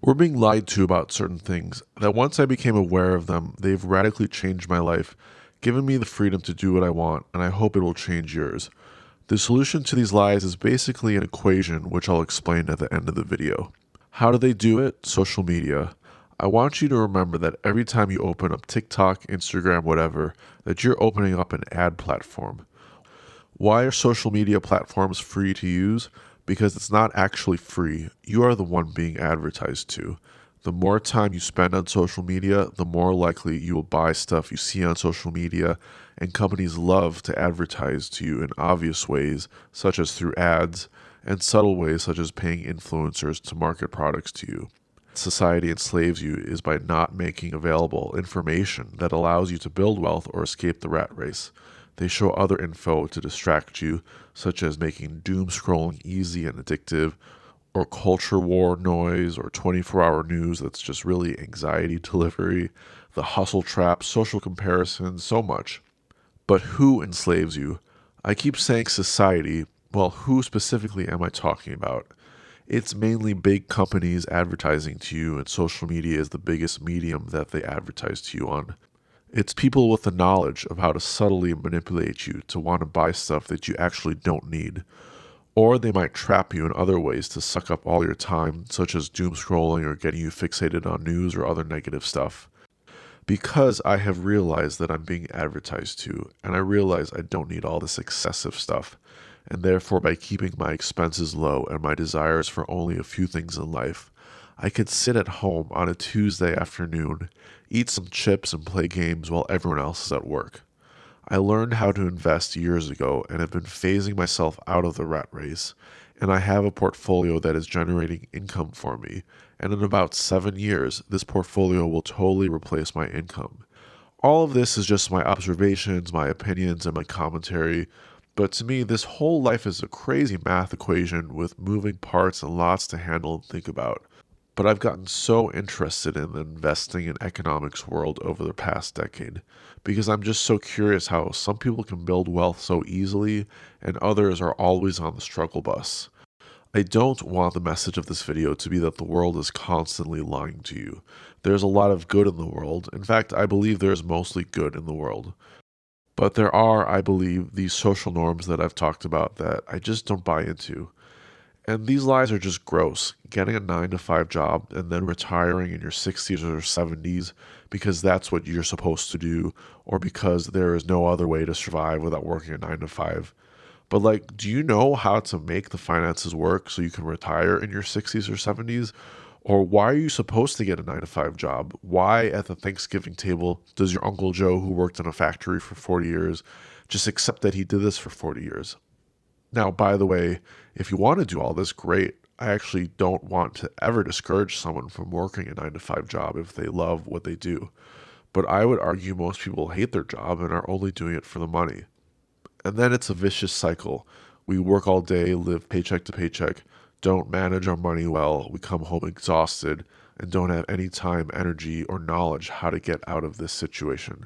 We're being lied to about certain things that once I became aware of them, they've radically changed my life, given me the freedom to do what I want, and I hope it will change yours. The solution to these lies is basically an equation, which I'll explain at the end of the video. How do they do it? Social media. I want you to remember that every time you open up TikTok, Instagram, whatever, that you're opening up an ad platform. Why are social media platforms free to use? Because it's not actually free. You are the one being advertised to. The more time you spend on social media, the more likely you will buy stuff you see on social media, and companies love to advertise to you in obvious ways, such as through ads, and subtle ways such as paying influencers to market products to you. Society enslaves you is by not making available information that allows you to build wealth or escape the rat race. They show other info to distract you, such as making doom scrolling easy and addictive, or culture war noise, or 24-hour news that's just really anxiety delivery, the hustle trap, social comparisons, so much. But who enslaves you? I keep saying society. Well, who specifically am I talking about? It's mainly big companies advertising to you, and social media is the biggest medium that they advertise to you on. It's people with the knowledge of how to subtly manipulate you to want to buy stuff that you actually don't need. Or they might trap you in other ways to suck up all your time, such as doom scrolling or getting you fixated on news or other negative stuff. Because I have realized that I'm being advertised to, and I realize I don't need all this excessive stuff, and therefore by keeping my expenses low and my desires for only a few things in life, I could sit at home on a Tuesday afternoon, eat some chips and play games while everyone else is at work. I learned how to invest years ago and have been phasing myself out of the rat race, and I have a portfolio that is generating income for me, and in about 7 years, this portfolio will totally replace my income. All of this is just my observations, my opinions, and my commentary, but to me, this whole life is a crazy math equation with moving parts and lots to handle and think about. But I've gotten so interested in the investing and economics world over the past decade because I'm just so curious how some people can build wealth so easily and others are always on the struggle bus. I don't want the message of this video to be that the world is constantly lying to you. There's a lot of good in the world. In fact, I believe there is mostly good in the world. But there are, I believe, these social norms that I've talked about that I just don't buy into. And these lies are just gross. Getting a 9 to 5 job and then retiring in your 60s or 70s because that's what you're supposed to do, or because there is no other way to survive without working a 9 to 5. But, like, do you know how to make the finances work so you can retire in your 60s or 70s? Or why are you supposed to get a 9 to 5 job? Why at the Thanksgiving table does your Uncle Joe, who worked in a factory for 40 years, just accept that he did this for 40 years? Now, by the way, if you want to do all this, great. I actually don't want to ever discourage someone from working a 9 to 5 job if they love what they do. But I would argue most people hate their job and are only doing it for the money. And then it's a vicious cycle. We work all day, live paycheck to paycheck, don't manage our money well, we come home exhausted, and don't have any time, energy, or knowledge how to get out of this situation.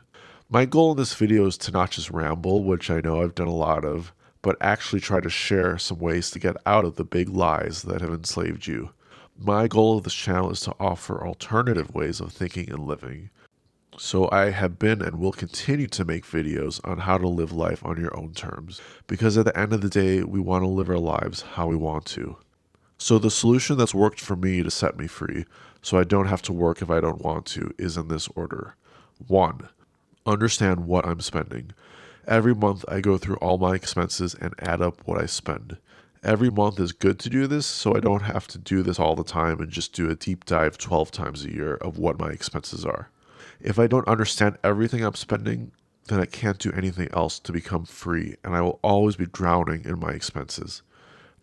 My goal in this video is to not just ramble, which I know I've done a lot of, but actually try to share some ways to get out of the big lies that have enslaved you. My goal of this channel is to offer alternative ways of thinking and living. So I have been and will continue to make videos on how to live life on your own terms, because at the end of the day, we want to live our lives how we want to. So the solution that's worked for me to set me free, so I don't have to work if I don't want to, is in this order. 1. Understand what I'm spending. Every month I go through all my expenses and add up what I spend. Every month is good to do this, so I don't have to do this all the time and just do a deep dive 12 times a year of what my expenses are. If I don't understand everything I'm spending, then I can't do anything else to become free, and I will always be drowning in my expenses.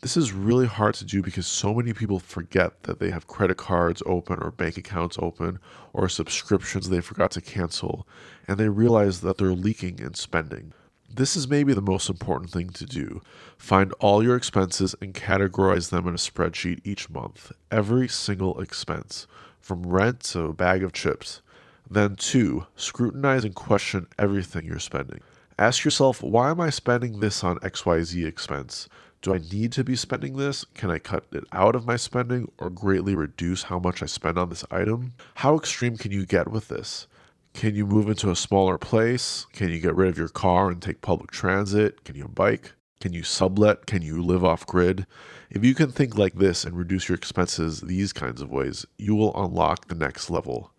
This is really hard to do because so many people forget that they have credit cards open or bank accounts open or subscriptions they forgot to cancel, and they realize that they're leaking in spending. This is maybe the most important thing to do. Find all your expenses and categorize them in a spreadsheet each month, every single expense, from rent to a bag of chips. Then 2, scrutinize and question everything you're spending. Ask yourself, why am I spending this on XYZ expense? Do I need to be spending this? Can I cut it out of my spending or greatly reduce how much I spend on this item? How extreme can you get with this? Can you move into a smaller place? Can you get rid of your car and take public transit? Can you bike? Can you sublet? Can you live off grid? If you can think like this and reduce your expenses these kinds of ways, you will unlock the next level.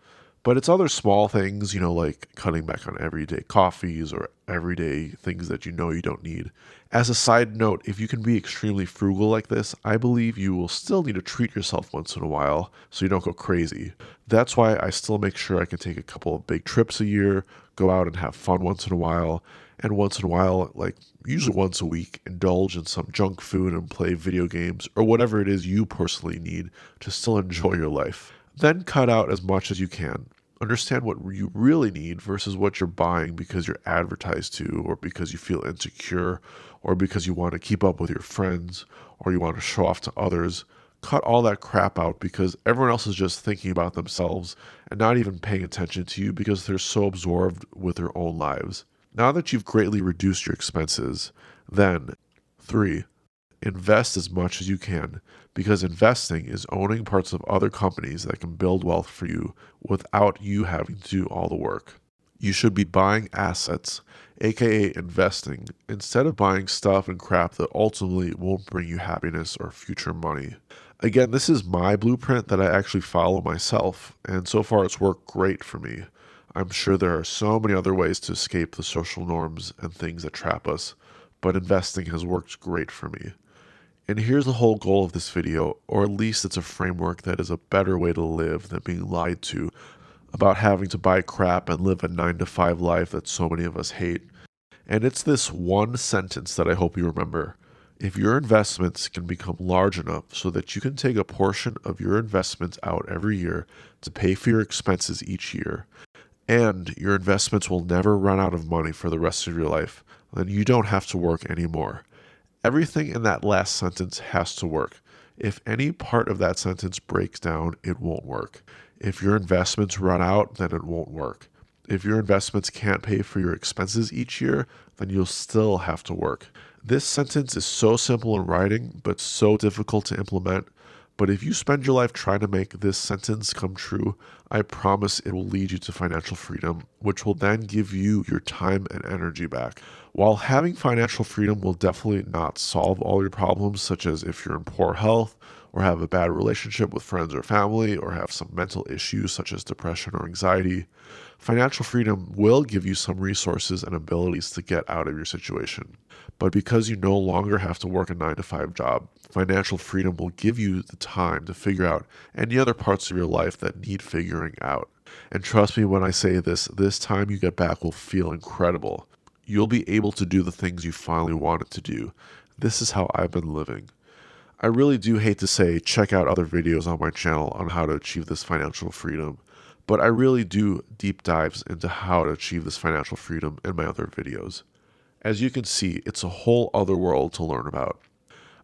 But it's other small things, like cutting back on everyday coffees or everyday things that you don't need. As a side note, if you can be extremely frugal like this, I believe you will still need to treat yourself once in a while so you don't go crazy. That's why I still make sure I can take a couple of big trips a year, go out and have fun once in a while, and once in a while, like usually once a week, indulge in some junk food and play video games or whatever it is you personally need to still enjoy your life. Then cut out as much as you can. Understand what you really need versus what you're buying because you're advertised to, or because you feel insecure, or because you want to keep up with your friends, or you want to show off to others. Cut all that crap out because everyone else is just thinking about themselves and not even paying attention to you because they're so absorbed with their own lives. Now that you've greatly reduced your expenses, then 3. Invest as much as you can, because investing is owning parts of other companies that can build wealth for you without you having to do all the work. You should be buying assets, aka investing, instead of buying stuff and crap that ultimately won't bring you happiness or future money. Again, this is my blueprint that I actually follow myself, and so far it's worked great for me. I'm sure there are so many other ways to escape the social norms and things that trap us, but investing has worked great for me. And here's the whole goal of this video, or at least it's a framework that is a better way to live than being lied to about having to buy crap and live a 9 to 5 life that so many of us hate. And it's this one sentence that I hope you remember. If your investments can become large enough so that you can take a portion of your investments out every year to pay for your expenses each year, and your investments will never run out of money for the rest of your life, then you don't have to work anymore. Everything in that last sentence has to work. If any part of that sentence breaks down, it won't work. If your investments run out, then it won't work. If your investments can't pay for your expenses each year, then you'll still have to work. This sentence is so simple in writing, but so difficult to implement. But if you spend your life trying to make this sentence come true, I promise it will lead you to financial freedom, which will then give you your time and energy back. While having financial freedom will definitely not solve all your problems, such as if you're in poor health, or have a bad relationship with friends or family, or have some mental issues such as depression or anxiety, financial freedom will give you some resources and abilities to get out of your situation. But because you no longer have to work a 9 to 5 job, financial freedom will give you the time to figure out any other parts of your life that need figuring out. And trust me when I say this time you get back will feel incredible. You'll be able to do the things you finally wanted to do. This is how I've been living. I really do hate to say check out other videos on my channel on how to achieve this financial freedom, but I really do deep dives into how to achieve this financial freedom in my other videos. As you can see, it's a whole other world to learn about.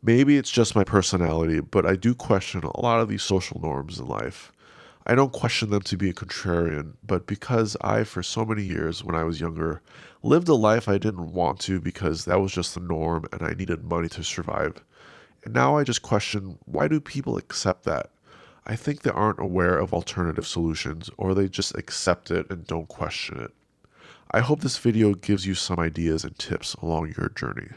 Maybe it's just my personality, but I do question a lot of these social norms in life. I don't question them to be a contrarian, but because I, for so many years when I was younger, lived a life I didn't want to because that was just the norm and I needed money to survive. And now I just question, why do people accept that? I think they aren't aware of alternative solutions, or they just accept it and don't question it. I hope this video gives you some ideas and tips along your journey.